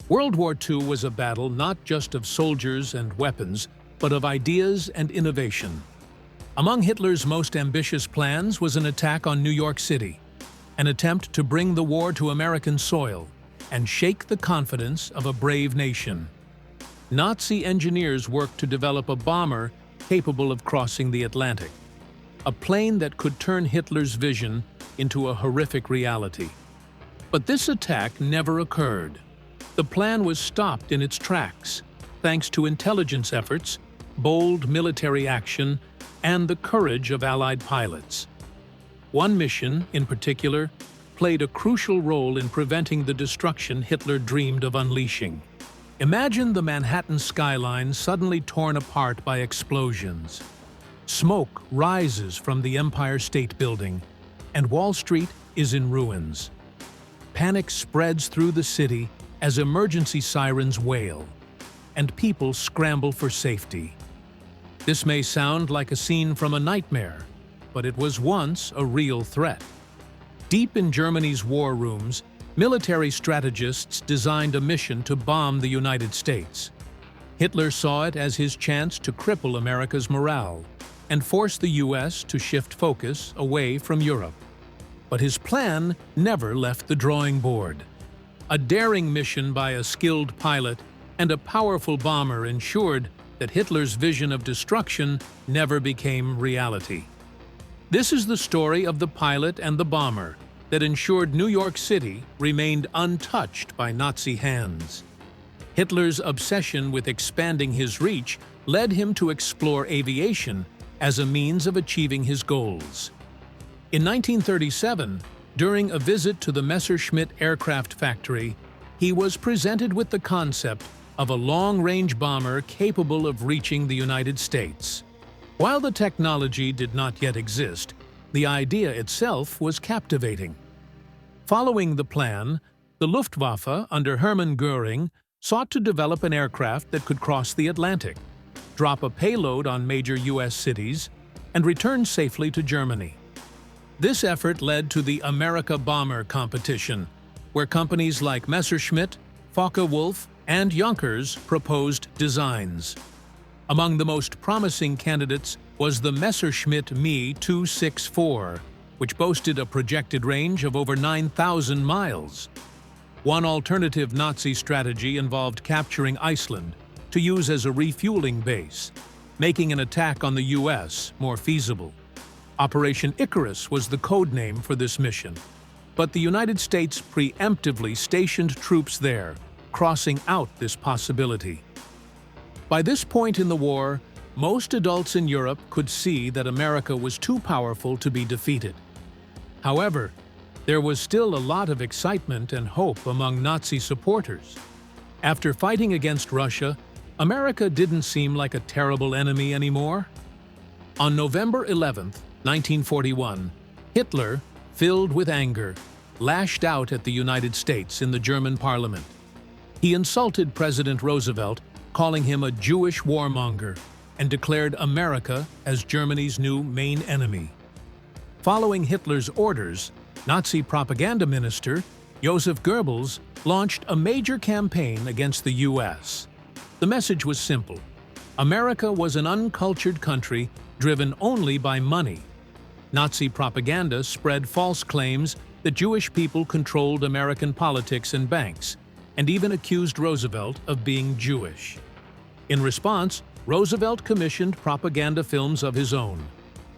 World War II was a battle not just of soldiers and weapons, but of ideas and innovation. Among Hitler's most ambitious plans was an attack on New York City, an attempt to bring the war to American soil and shake the confidence of a brave nation. Nazi engineers worked to develop a bomber capable of crossing the Atlantic, a plane that could turn Hitler's vision into a horrific reality. But this attack never occurred. The plan was stopped in its tracks, thanks to intelligence efforts, bold military action, and the courage of Allied pilots. One mission, in particular, played a crucial role in preventing the destruction Hitler dreamed of unleashing. Imagine the Manhattan skyline suddenly torn apart by explosions. Smoke rises from the Empire State Building, and Wall Street is in ruins. Panic spreads through the city as emergency sirens wail, and people scramble for safety. This may sound like a scene from a nightmare, but it was once a real threat. Deep in Germany's war rooms, military strategists designed a mission to bomb the United States. Hitler saw it as his chance to cripple America's morale and force the US to shift focus away from Europe. But his plan never left the drawing board. A daring mission by a skilled pilot and a powerful bomber ensured that Hitler's vision of destruction never became reality. This is the story of the pilot and the bomber that ensured New York City remained untouched by Nazi hands. Hitler's obsession with expanding his reach led him to explore aviation as a means of achieving his goals. In 1937, during a visit to the Messerschmitt aircraft factory, he was presented with the concept of a long-range bomber capable of reaching the United States. While the technology did not yet exist, the idea itself was captivating. Following the plan, the Luftwaffe under Hermann Göring sought to develop an aircraft that could cross the Atlantic, drop a payload on major U.S. cities, and return safely to Germany. This effort led to the America Bomber competition, where companies like Messerschmitt, Focke-Wulf, and Junkers proposed designs. Among the most promising candidates was the Messerschmitt Me 264, which boasted a projected range of over 9,000 miles. One alternative Nazi strategy involved capturing Iceland to use as a refueling base, making an attack on the U.S. more feasible. Operation Icarus was the code name for this mission, but the United States preemptively stationed troops there, crossing out this possibility. By this point in the war, most adults in Europe could see that America was too powerful to be defeated. However, there was still a lot of excitement and hope among Nazi supporters. After fighting against Russia, America didn't seem like a terrible enemy anymore. On November 11, 1941, Hitler, filled with anger, lashed out at the United States in the German parliament. He insulted President Roosevelt, calling him a Jewish warmonger, and declared America as Germany's new main enemy. Following Hitler's orders, Nazi propaganda minister Joseph Goebbels launched a major campaign against the U.S. The message was simple: America was an uncultured country driven only by money. Nazi propaganda spread false claims that Jewish people controlled American politics and banks, and even accused Roosevelt of being Jewish. In response, Roosevelt commissioned propaganda films of his own,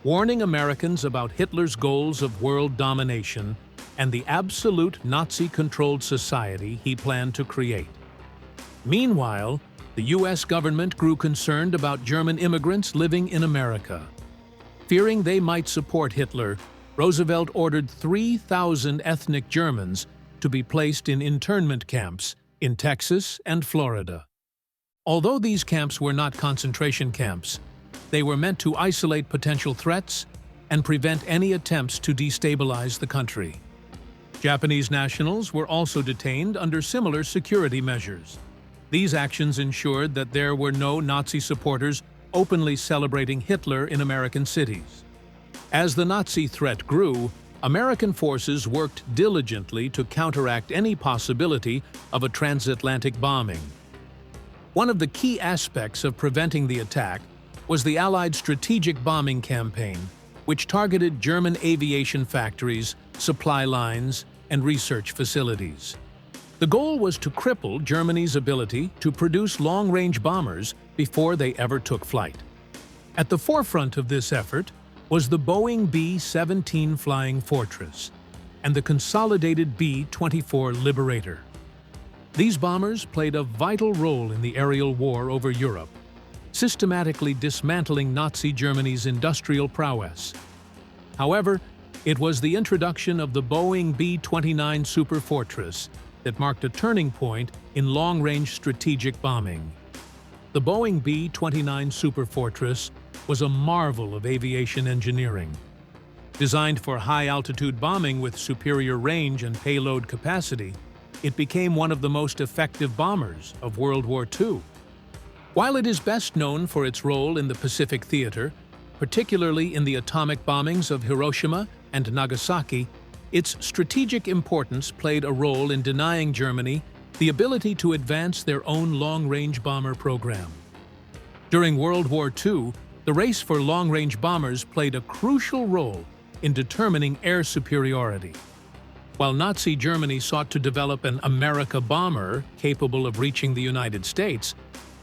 warning Americans about Hitler's goals of world domination and the absolute Nazi-controlled society he planned to create. Meanwhile, the U.S. government grew concerned about German immigrants living in America. Fearing they might support Hitler, Roosevelt ordered 3,000 ethnic Germans to be placed in internment camps in Texas and Florida. Although these camps were not concentration camps, they were meant to isolate potential threats and prevent any attempts to destabilize the country. Japanese nationals were also detained under similar security measures. These actions ensured that there were no Nazi supporters openly celebrating Hitler in American cities. As the Nazi threat grew, American forces worked diligently to counteract any possibility of a transatlantic bombing. One of the key aspects of preventing the attack was the Allied strategic bombing campaign, which targeted German aviation factories, supply lines, and research facilities. The goal was to cripple Germany's ability to produce long-range bombers before they ever took flight. At the forefront of this effort was the Boeing B-17 Flying Fortress and the consolidated B-24 Liberator. These bombers played a vital role in the aerial war over Europe, systematically dismantling Nazi Germany's industrial prowess. However, it was the introduction of the Boeing B-29 Superfortress that marked a turning point in long-range strategic bombing. The Boeing B-29 Superfortress was a marvel of aviation engineering. Designed for high-altitude bombing with superior range and payload capacity, it became one of the most effective bombers of World War II. While it is best known for its role in the Pacific Theater, particularly in the atomic bombings of Hiroshima and Nagasaki, its strategic importance played a role in denying Germany the ability to advance their own long-range bomber program. During World War II, the race for long-range bombers played a crucial role in determining air superiority. While Nazi Germany sought to develop an America bomber capable of reaching the United States,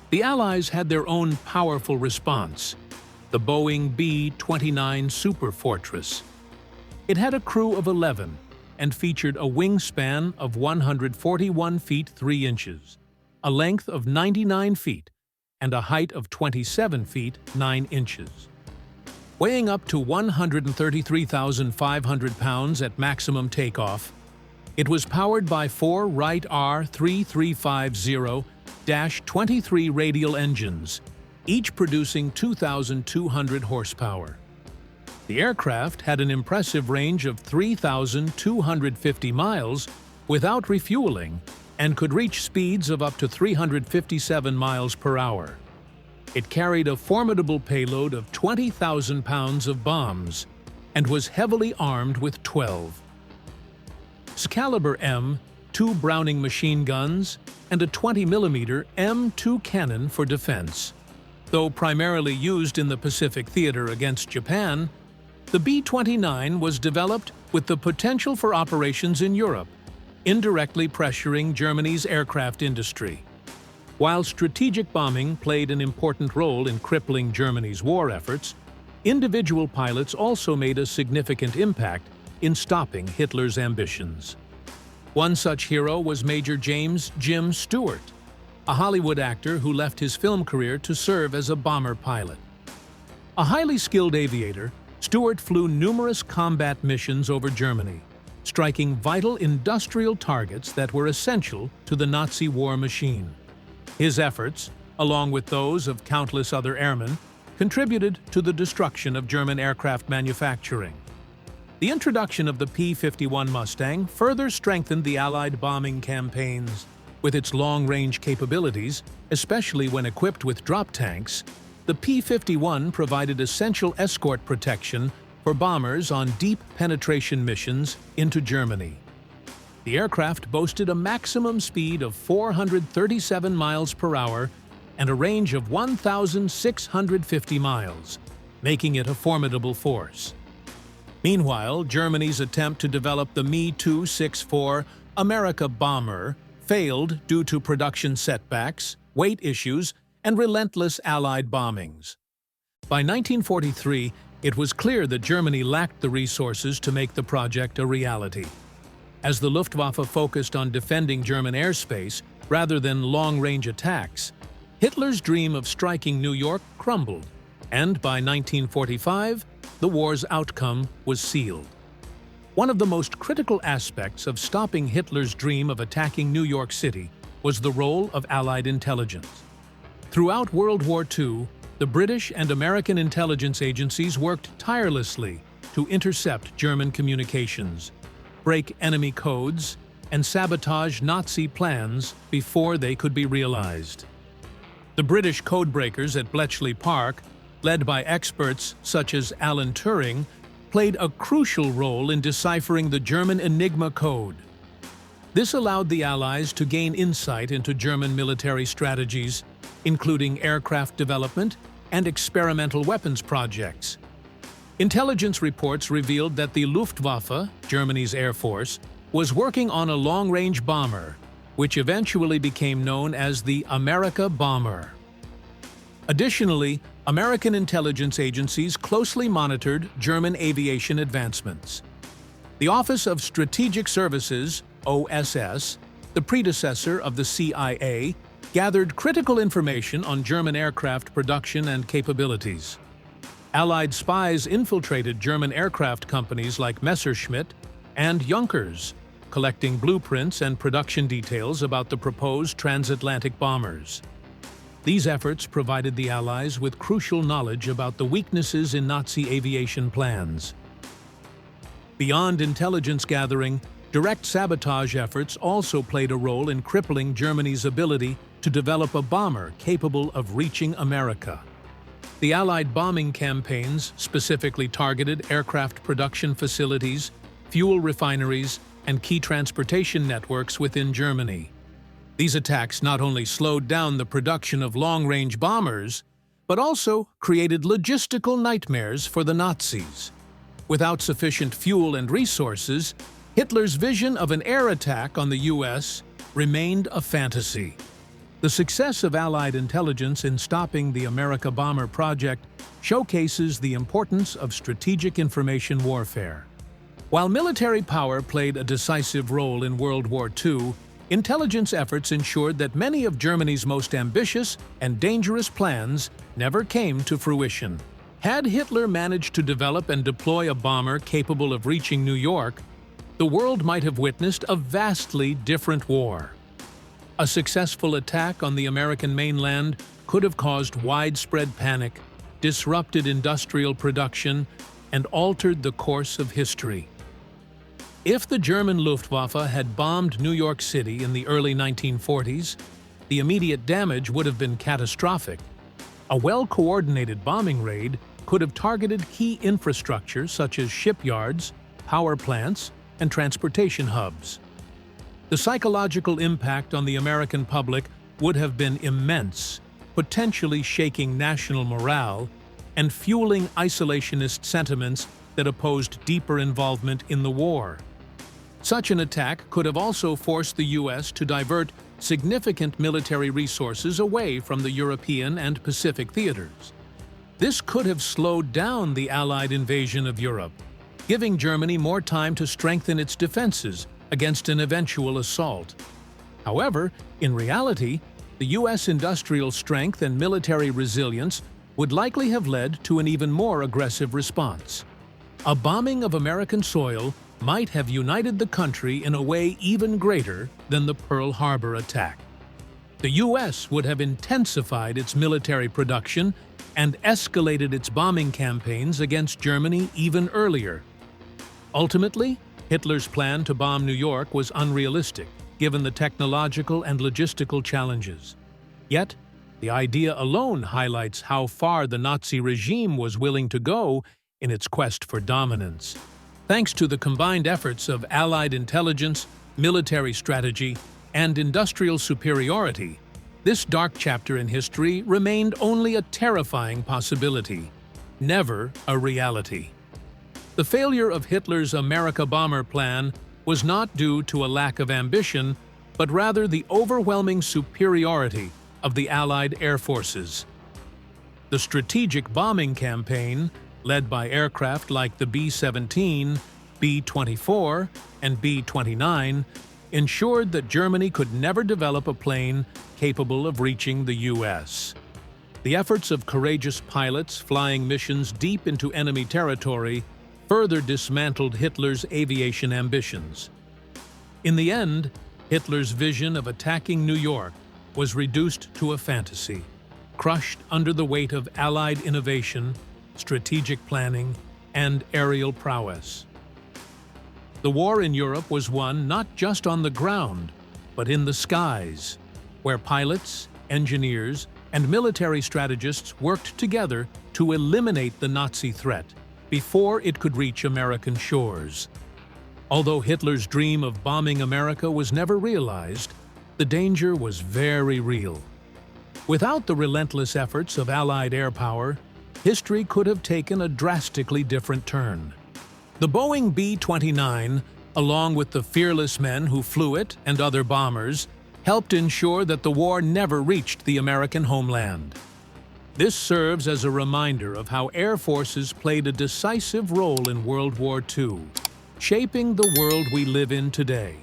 the Allies had their own powerful response, the Boeing B-29 Superfortress. It had a crew of 11 and featured a wingspan of 141 feet 3 inches, a length of 99 feet, and a height of 27 feet 9 inches. Weighing up to 133,500 pounds at maximum takeoff, it was powered by 4 Wright R3350-23 radial engines, each producing 2,200 horsepower. The aircraft had an impressive range of 3,250 miles without refueling and could reach speeds of up to 357 miles per hour. It carried a formidable payload of 20,000 pounds of bombs and was heavily armed with 12 Excalibur M, 2 Browning machine guns, and a 20mm M2 cannon for defense. Though primarily used in the Pacific Theater against Japan, the B-29 was developed with the potential for operations in Europe, indirectly pressuring Germany's aircraft industry. While strategic bombing played an important role in crippling Germany's war efforts, individual pilots also made a significant impact in stopping Hitler's ambitions. One such hero was Major James "Jim" Stewart, a Hollywood actor who left his film career to serve as a bomber pilot. A highly skilled aviator, Stewart flew numerous combat missions over Germany, striking vital industrial targets that were essential to the Nazi war machine. His efforts, along with those of countless other airmen, contributed to the destruction of German aircraft manufacturing. The introduction of the P-51 Mustang further strengthened the Allied bombing campaigns. With its long-range capabilities, especially when equipped with drop tanks, the P-51 provided essential escort protection for bombers on deep penetration missions into Germany. The aircraft boasted a maximum speed of 437 miles per hour and a range of 1,650 miles, making it a formidable force. Meanwhile, Germany's attempt to develop the Me-264 America bomber failed due to production setbacks, weight issues, and relentless Allied bombings. By 1943, it was clear that Germany lacked the resources to make the project a reality. As the Luftwaffe focused on defending German airspace rather than long-range attacks, Hitler's dream of striking New York crumbled, and by 1945, the war's outcome was sealed. One of the most critical aspects of stopping Hitler's dream of attacking New York City was the role of Allied intelligence. Throughout World War II, the British and American intelligence agencies worked tirelessly to intercept German communications, break enemy codes, and sabotage Nazi plans before they could be realized. The British codebreakers at Bletchley Park, led by experts such as Alan Turing, played a crucial role in deciphering the German Enigma code. This allowed the Allies to gain insight into German military strategies, including aircraft development and experimental weapons projects. Intelligence reports revealed that the Luftwaffe, Germany's air force, was working on a long-range bomber, which eventually became known as the America Bomber. Additionally, American intelligence agencies closely monitored German aviation advancements. The Office of Strategic Services, OSS, the predecessor of the CIA, gathered critical information on German aircraft production and capabilities. Allied spies infiltrated German aircraft companies like Messerschmitt and Junkers, collecting blueprints and production details about the proposed transatlantic bombers. These efforts provided the Allies with crucial knowledge about the weaknesses in Nazi aviation plans. Beyond intelligence gathering, direct sabotage efforts also played a role in crippling Germany's ability to develop a bomber capable of reaching America. The Allied bombing campaigns specifically targeted aircraft production facilities, fuel refineries, and key transportation networks within Germany. These attacks not only slowed down the production of long-range bombers, but also created logistical nightmares for the Nazis. Without sufficient fuel and resources, Hitler's vision of an air attack on the US remained a fantasy. The success of Allied intelligence in stopping the America Bomber project showcases the importance of strategic information warfare. While military power played a decisive role in World War II, intelligence efforts ensured that many of Germany's most ambitious and dangerous plans never came to fruition. Had Hitler managed to develop and deploy a bomber capable of reaching New York, the world might have witnessed a vastly different war. A successful attack on the American mainland could have caused widespread panic, disrupted industrial production, and altered the course of history. If the German Luftwaffe had bombed New York City in the early 1940s, the immediate damage would have been catastrophic. A well-coordinated bombing raid could have targeted key infrastructure such as shipyards, power plants, and transportation hubs. The psychological impact on the American public would have been immense, potentially shaking national morale and fueling isolationist sentiments that opposed deeper involvement in the war. Such an attack could have also forced the US to divert significant military resources away from the European and Pacific theaters. This could have slowed down the Allied invasion of Europe, giving Germany more time to strengthen its defenses against an eventual assault. However, in reality, the US industrial strength and military resilience would likely have led to an even more aggressive response. A bombing of American soil might have united the country in a way even greater than the Pearl Harbor attack. The US would have intensified its military production and escalated its bombing campaigns against Germany even earlier. Ultimately, Hitler's plan to bomb New York was unrealistic, given the technological and logistical challenges. Yet, the idea alone highlights how far the Nazi regime was willing to go in its quest for dominance. Thanks to the combined efforts of Allied intelligence, military strategy, and industrial superiority, this dark chapter in history remained only a terrifying possibility, never a reality. The failure of Hitler's America Bomber plan was not due to a lack of ambition, but rather the overwhelming superiority of the Allied air forces. The strategic bombing campaign, led by aircraft like the B-17, B-24, and B-29, ensured that Germany could never develop a plane capable of reaching the US. The efforts of courageous pilots flying missions deep into enemy territory further dismantled Hitler's aviation ambitions. In the end, Hitler's vision of attacking New York was reduced to a fantasy, crushed under the weight of Allied innovation, strategic planning, and aerial prowess. The war in Europe was won not just on the ground, but in the skies, where pilots, engineers, and military strategists worked together to eliminate the Nazi threat. before it could reach American shores. Although Hitler's dream of bombing America was never realized, the danger was very real. Without the relentless efforts of Allied air power, history could have taken a drastically different turn. The Boeing B-29, along with the fearless men who flew it and other bombers, helped ensure that the war never reached the American homeland. This serves as a reminder of how air forces played a decisive role in World War II, shaping the world we live in today.